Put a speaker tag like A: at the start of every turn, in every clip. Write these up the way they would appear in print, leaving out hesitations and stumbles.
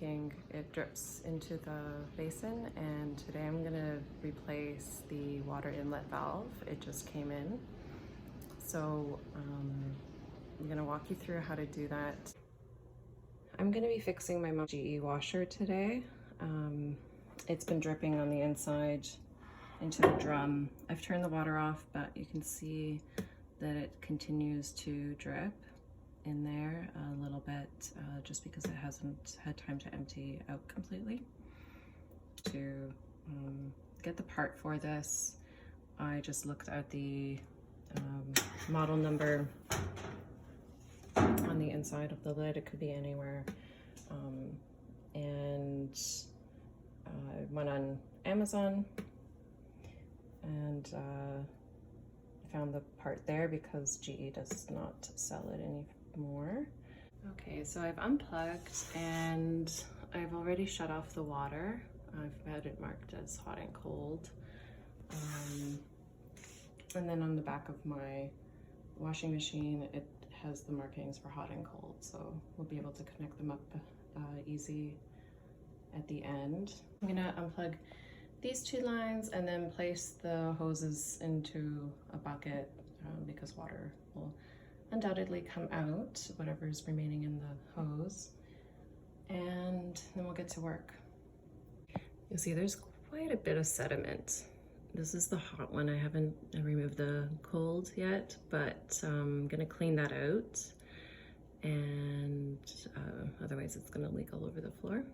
A: leaking. It drips into the basin, and today I'm gonna replace the water inlet valve. It just came in. So I'm gonna walk you through how to do that. I'm gonna be fixing my GE washer today. It's been dripping on the inside into the drum. I've turned the water off, but you can see that it continues to drip in there a little bit, just because it hasn't had time to empty out completely. To get the part for this, I just looked at the model number on the inside of the lid. It could be anywhere, and I went on Amazon and found the part there because GE does not sell it anymore. Okay, so I've unplugged and I've already shut off the water. I've had it marked as hot and cold. And then on the back of my washing machine, it has the markings for hot and cold, so we'll be able to connect them up easy at the end. I'm gonna unplug these two lines and then place the hoses into a bucket because water will undoubtedly come out, whatever's remaining in the hose, and then we'll get to work. You'll see there's quite a bit of sediment. This is the hot one. I haven't removed the cold yet, but I'm gonna clean that out, and otherwise it's gonna leak all over the floor.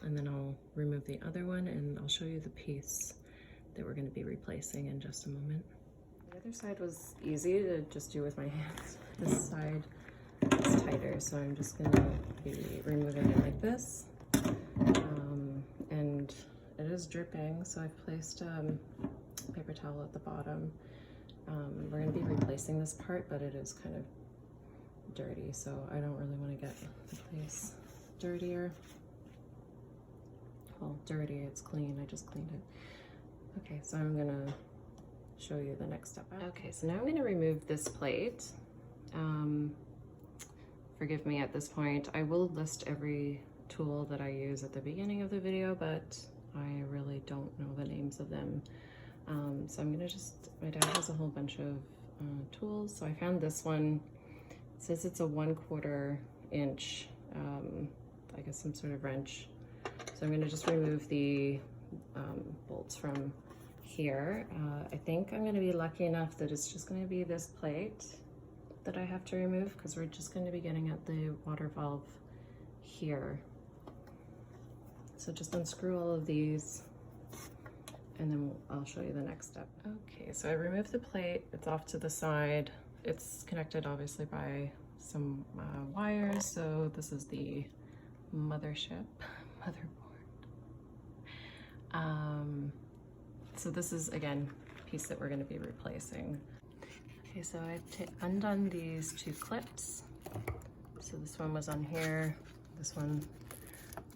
A: And then I'll remove the other one and I'll show you the piece that we're gonna be replacing in just a moment. The other side was easy to just do with my hands. This side is tighter, so I'm just gonna be removing it like this. And it is dripping, so I've placed a paper towel at the bottom. We're gonna be replacing this part, but it is kind of dirty, so I don't really wanna get the place dirtier. Well, dirty, it's clean, I just cleaned it. Okay, so I'm gonna show you the next step. Okay, so now I'm gonna remove this plate. Forgive me at this point. I will list every tool that I use at the beginning of the video, but I really don't know the names of them. So I'm gonna my dad has a whole bunch of tools. So I found this one. It says it's a 1/4 inch, I guess some sort of wrench. So I'm gonna just remove the bolts from here. I think I'm gonna be lucky enough that it's just gonna be this plate that I have to remove, because we're just gonna be getting at the water valve here. So just unscrew all of these and then I'll show you the next step. Okay, so I removed the plate. It's off to the side. It's connected obviously by some wires. So this is the motherboard. So this is, again, a piece that we're gonna be replacing. Okay, so I've undone these two clips. So this one was on here, this one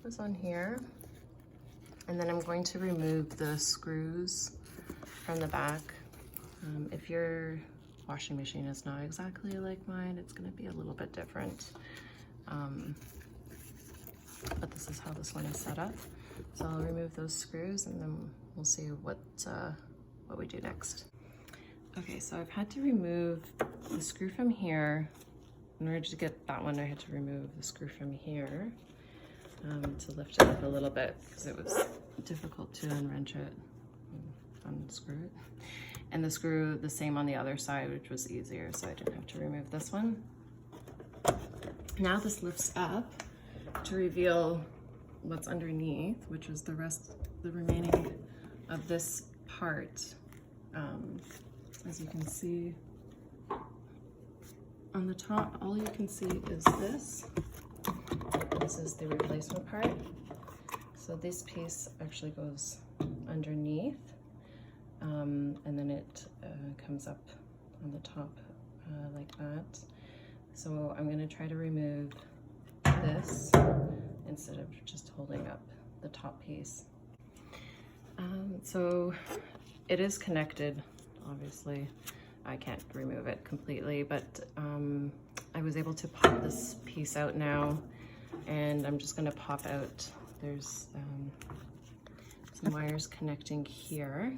A: was on here. And then I'm going to remove the screws from the back. If your washing machine is not exactly like mine, it's gonna be a little bit different. But this is how this one is set up. So I'll remove those screws and then we'll see what we do next. Okay, so I've had to remove the screw from here. In order to get that one, I had to remove the screw from here to lift it up a little bit because it was difficult to unwrench it and unscrew it. And the screw, the same on the other side, which was easier, so I didn't have to remove this one. Now this lifts up to reveal what's underneath, which is the remaining of this part. As you can see on the top, all you can see is this. This is the replacement part. So this piece actually goes underneath, and then it comes up on the top like that. So I'm gonna try to remove this instead of just holding up the top piece. So it is connected, obviously. I can't remove it completely, but I was able to pop this piece out now. and I'm just gonna pop out. There's some wires connecting here.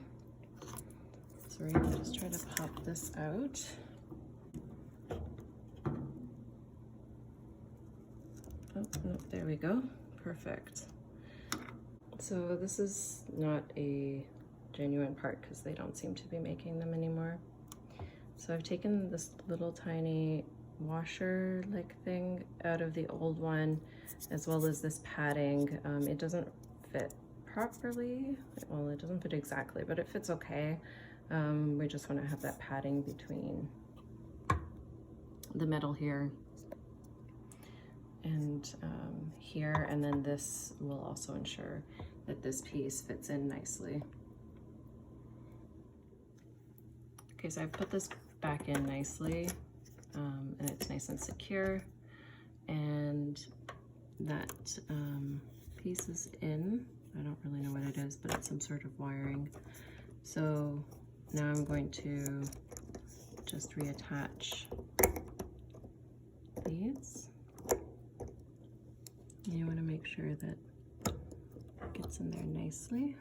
A: So we're gonna just try to pop this out. Oh, no, there we go, perfect. So this is not a genuine part because they don't seem to be making them anymore. So I've taken this little tiny washer like thing out of the old one, as well as this padding. It doesn't fit properly. Well, it doesn't fit exactly, but it fits okay. We just want to have that padding between the metal here and here, and then this will also ensure that this piece fits in nicely. Okay, so I put this back in nicely, and it's nice and secure, and that piece is in. I don't really know what it is, but it's some sort of wiring. So now I'm going to just reattach these. You want to make sure that it gets in there nicely.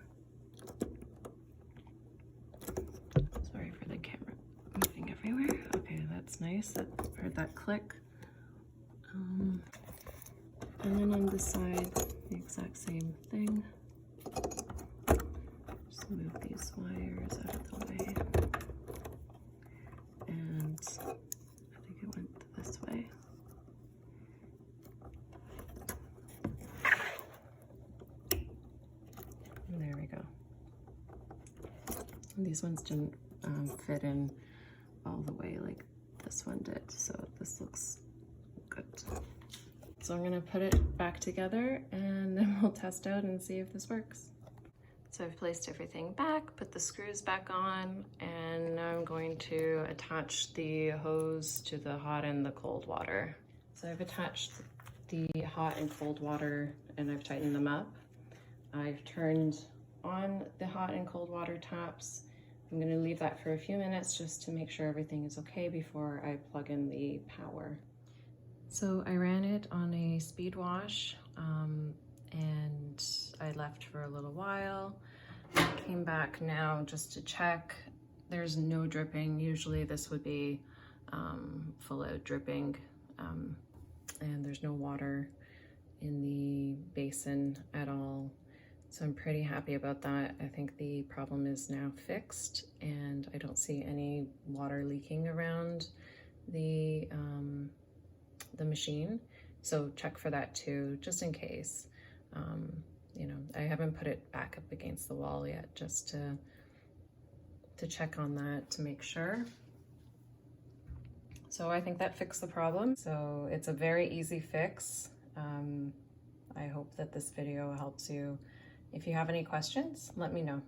A: Sorry for the camera moving everywhere. Okay, that's nice. I heard that click. And then on this side, the exact same thing. Just move these wires out of the way. And I think it went this way. And there we go. And these ones didn't fit in all the way like this one did, so this looks good. So I'm gonna put it back together and then we'll test out and see if this works. So I've placed everything back, put the screws back on, and now I'm going to attach the hose to the hot and the cold water. So I've attached the hot and cold water and I've tightened them up. I've turned on the hot and cold water taps. I'm gonna leave that for a few minutes just to make sure everything is okay before I plug in the power. So I ran it on a speed wash and I left for a little while. I came back now just to check. There's no dripping. Usually this would be full out dripping, and there's no water in the basin at all. So I'm pretty happy about that. I think the problem is now fixed and I don't see any water leaking around the machine. So check for that too, just in case. You know, I haven't put it back up against the wall yet, just to check on that to make sure. So I think that fixed the problem. So it's a very easy fix. I hope that this video helps you. If you have any questions, let me know.